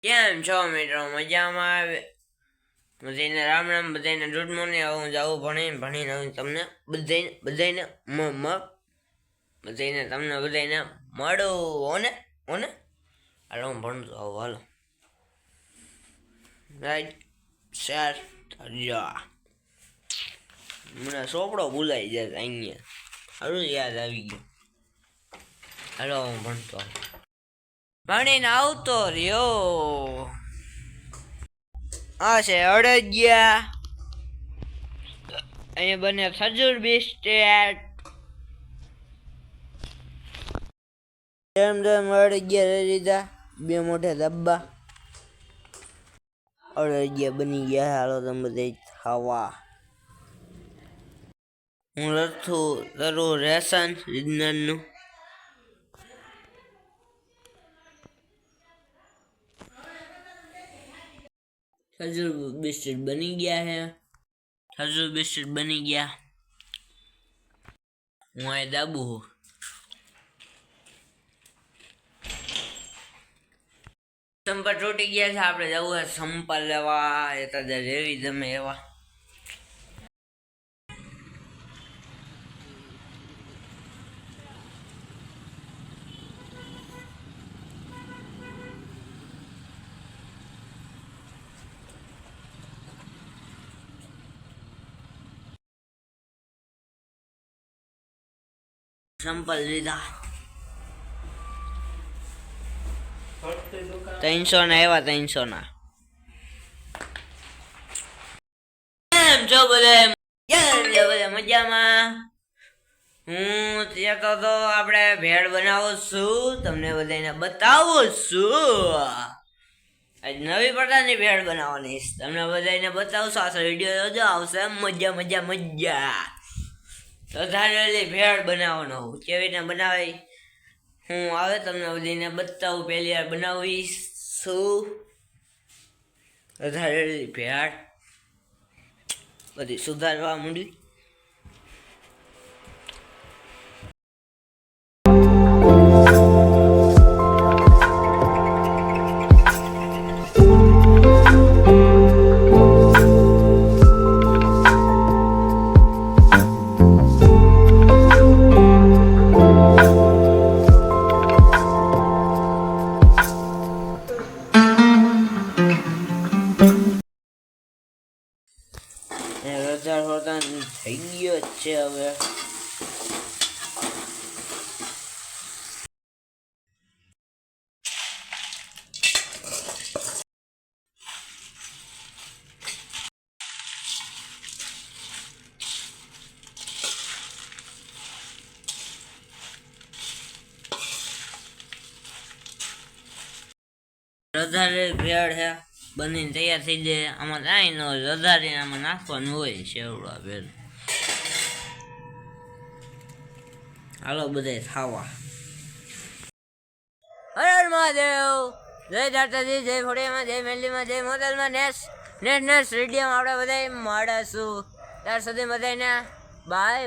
કેમ છો મિત્રો? મજામાં આવે બધાને રામ રામ, બધાને ગુડ મોર્નિંગ. હું જાઉં ભણીને હું તમને બધાને તમને બધાને મળું ઓને હાલો હું ભણતો આવું. હાલો રાઈટ શેર જા મને ચોપડો ભૂલાઈ જાય અહીંયા. હારું યાદ આવી ગયું. હાલો હું ભણતો ભણીને આવતો રહ્યો. આ છે અડદિયા, અહીંયા બને ખજૂર બિસ્ટેટ. જેમ અડદિયા લઈ લીધા, 2 મોટા ડબ્બા અડદિયા બની ગયા. હાલો તમે બધા ખાવા. હું લખું રેશન વિજ્ઞાનનું. ખજૂર બિસ્કિટ બની ગયા હું અહીં દાબુ હું. સંપલ તૂટી ગયા છે. આપણે જવું છે સંપલ લેવા. એ તો જેવી તમે એવા સંપલ લીધા. 300 ના એવા 300 ના. કેમ છો બધા મજામાં? હું કહેતો તો આપણે ભેળ બનાવું છું, તમને બધાને બતાવું છું. આજ નવી પ્રકારની ભેળ બનાવવાની તમને બધાને બતાવશું. આ વિડીયો જોજો, આવશે મજા. તો ધારેલી ભેળ બનાવવાનો કેવી રીતે બનાવી હું આવે તમને બધીને બતાવું. પહેલી વાર બનાવીશું ધારેલી ભેળ. બધી સુધારવા માંડી. થઈ ગયો છે હવે. વધારે ભેળ છે બનીને તૈયાર થઈ જાય. આમાં કાંઈ ન હોય, વધારીને આમાં નાખવાનું હોય શેવડા ભેળ. હાલો બધા ખાવા. હર મહાદેવ, જય દાતાજી, જય ફોડિયામાં, જય મેલીમાં, જય મોદલમાં. નેક્સ્ટ રેડિયોમાં આપણે બધા મળશું. ત્યાર સુધી બધાને બાય.